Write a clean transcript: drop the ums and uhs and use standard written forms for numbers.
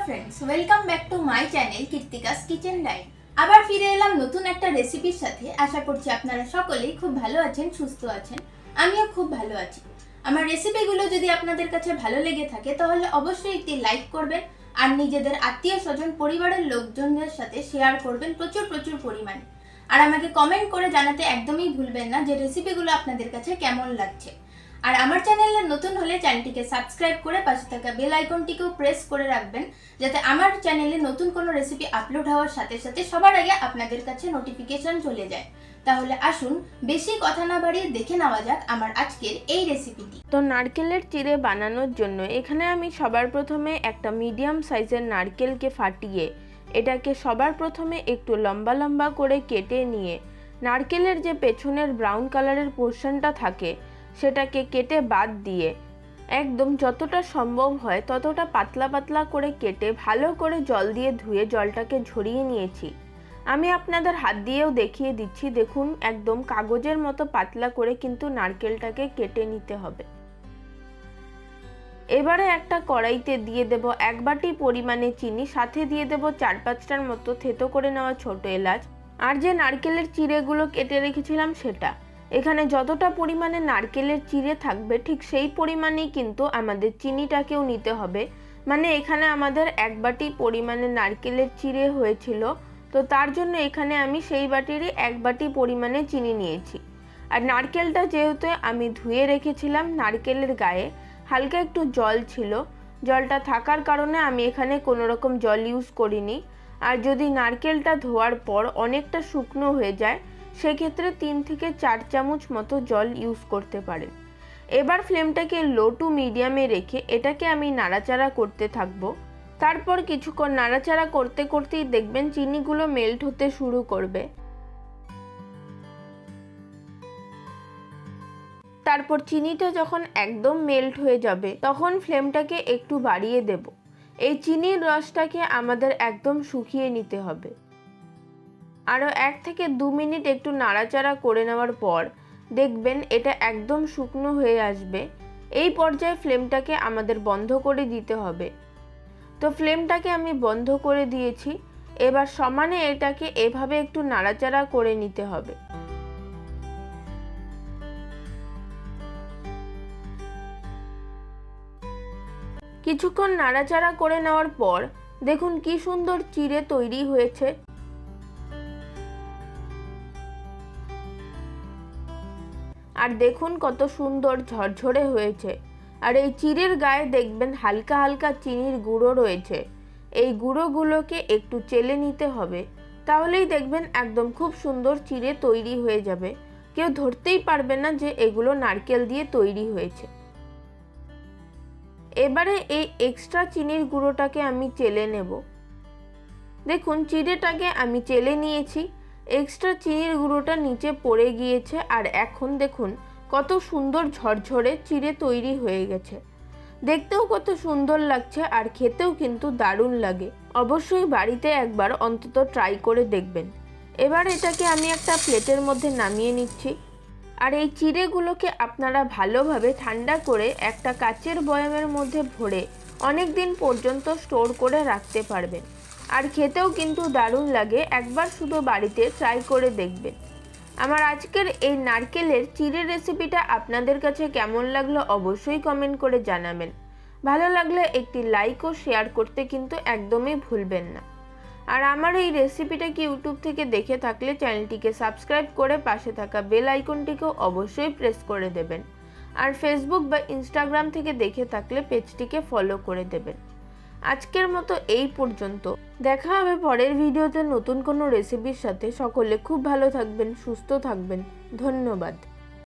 Friends, welcome back to my channel Kirtika's kitchen line. আবার ফিরে এলাম নতুন একটা রেসিপির সাথে। আশা করছি আপনারা সকলেই খুব ভালো আছেন, সুস্থ আছেন। আমিও খুব ভালো আছি। আমার রেসিপিগুলো যদি আপনাদের কাছে ভালো লেগে থাকে তাহলে অবশ্যই একটি লাইক করবেন আর নিজেদের আত্মীয় স্বজন পরিবারের লোকজনদের সাথে শেয়ার করবেন প্রচুর পরিমাণে। আর আমাকে কমেন্ট করে জানাতে একদমই ভুলবেন না যে রেসিপিগুলো আপনাদের কাছে কেমন লাগছে। আর আমার চ্যানেলে নতুন হলে চ্যানেলটিকে সাবস্ক্রাইব করে পাশে থাকা বেল আইকনটিকেও প্রেস করে রাখবেন, যাতে আমার চ্যানেলে নতুন কোনো রেসিপি আপলোড হওয়ার সাথে সাথে সবার আগে আপনাদের কাছে নোটিফিকেশন চলে যায়। তাহলে আসুন বেশি কথা না বাড়িয়ে দেখে নেওয়া যাক আমার আজকের এই রেসিপিটি। তো নারকেলের চিড়ে বানানোর জন্য এখানে আমি সবার প্রথমে একটা মিডিয়াম সাইজের নারকেলকে ফাটিয়ে এটাকে সবার প্রথমে একটু লম্বা লম্বা করে কেটে নিয়ে নারকেলের যে পেছনের ব্রাউন কালারের পোর্শনটা থাকে সেটাকে কেটে বাদ দিয়ে একদম যতটা সম্ভব হয় ততটা পাতলা পাতলা করে কেটে ভালো করে জল দিয়ে ধুয়ে জলটাকে ঝরিয়ে নিয়েছি। আমি আপনাদের হাত দিয়েও দেখিয়ে দিচ্ছি, দেখুন একদম কাগজের মতো পাতলা করে কিন্তু নারকেলটাকে কেটে নিতে হবে। এবারে একটা কড়াইতে দিয়ে দেব 1 বাটি পরিমাণে চিনি, সাথে দিয়ে দেব 4-5টার মতো থেতো করে নেওয়া ছোট এলাচ আর যে নারকেলের চিড়েগুলো কেটে রেখেছিলাম সেটা। এখানে যতটা পরিমাণে নারকেলের চিড়ে থাকবে ঠিক সেই পরিমাণেই কিন্তু আমাদের চিনিটাকেও নিতে হবে। মানে এখানে আমাদের 1 বাটি পরিমাণে নারকেলের চিড়ে হয়েছিল, তো তার জন্য এখানে আমি সেই বাটিরই 1 বাটি পরিমাণে চিনি নিয়েছি। আর নারকেলটা যেহেতু আমি ধুয়ে রেখেছিলাম, নারকেলের গায়ে হালকা একটু জল ছিল, জলটা থাকার কারণে আমি এখানে কোনো রকম জল ইউজ করিনি। আর যদি নারকেলটা ধোয়ার পর অনেকটা শুকনো হয়ে যায় সেক্ষেত্রে 3 থেকে 4 চামচ মতো জল ইউজ করতে পারেন। এবার ফ্লেমটাকে লো টু মিডিয়ামে রেখে এটাকে আমি নাড়াচাড়া করতে থাকবো। তারপর কিছুক্ষণ নাড়াচাড়া করতে করতেই দেখবেন চিনিগুলো মেল্ট হতে শুরু করবে। তারপর চিনিটা যখন একদম মেল্ট হয়ে যাবে তখন ফ্লেমটাকে একটু বাড়িয়ে দেব। এই চিনির রসটাকে আমাদের একদম শুকিয়ে নিতে হবে। আরও 1 থেকে 2 মিনিট একটু নাড়াচাড়া করে নেওয়ার পর দেখবেন এটা একদম শুকনো হয়ে আসবে। এই পর্যায়ে ফ্লেমটাকে আমাদের বন্ধ করে দিতে হবে। তো ফ্লেমটাকে আমি বন্ধ করে দিয়েছি। এবার সমানে এটাকে এভাবে একটু নাড়াচাড়া করে নিতে হবে। কিছুক্ষণ নাড়াচাড়া করে নেওয়ার পর দেখুন কি সুন্দর চিড়ে তৈরি হয়েছে। আর দেখুন কত সুন্দর ঝরঝরে হয়েছে। আর এই চিড়ের গায়ে দেখবেন হালকা হালকা চিনির গুঁড়ো রয়েছে। এই গুঁড়োগুলোকে একটু চেলে নিতে হবে, তাহলেই দেখবেন একদম খুব সুন্দর চিড়ে তৈরি হয়ে যাবে। কেউ ধরতেই পারবে না যে এগুলো নারকেল দিয়ে তৈরি হয়েছে। এবারে এই এক্সট্রা চিনির গুঁড়োটাকে আমি চেলে নেব। দেখুন চিড়েটাকে আমি চেলে নিয়েছি, এক্সট্রা চিনির গুঁড়োটা নিচে পড়ে গিয়েছে। আর এখন দেখুন কত সুন্দর ঝরঝরে চিড়ে তৈরি হয়ে গেছে। দেখতেও কত সুন্দর লাগছে আর খেতেও কিন্তু দারুণ লাগে। অবশ্যই বাড়িতে একবার অন্তত ট্রাই করে দেখবেন। এবার এটাকে আমি একটা প্লেটের মধ্যে নামিয়ে নিচ্ছি। আর এই চিড়েগুলোকে আপনারা ভালোভাবে ঠান্ডা করে একটা কাচের বয়ামের মধ্যে ভরে অনেক দিন পর্যন্ত স্টোর করে রাখতে পারবেন। আর খেতেও কিন্তু দারুণ লাগে, একবার শুধু বাড়িতে ট্রাই করে দেখবেন। আমার আজকের এই নারকেলের চিড়ে রেসিপিটা আপনাদের কাছে কেমন লাগলো অবশ্যই কমেন্ট করে জানাবেন। ভালো লাগলে একটি লাইক ও শেয়ার করতে কিন্তু একদমই ভুলবেন না। আর আমার এই রেসিপিটাকে ইউটিউব থেকে দেখে থাকলে চ্যানেলটিকে সাবস্ক্রাইব করে পাশে থাকা বেল আইকনটিকেও অবশ্যই প্রেস করে দেবেন। আর ফেসবুক বা ইনস্টাগ্রাম থেকে দেখে থাকলে পেজটিকে ফলো করে দেবেন। আজকের মতো এই পর্যন্ত। দেখা হবে পরের ভিডিওতে নতুন কোনো রেসিপির সাথে। সকলে খুব ভালো থাকবেন, সুস্থ থাকবেন। ধন্যবাদ।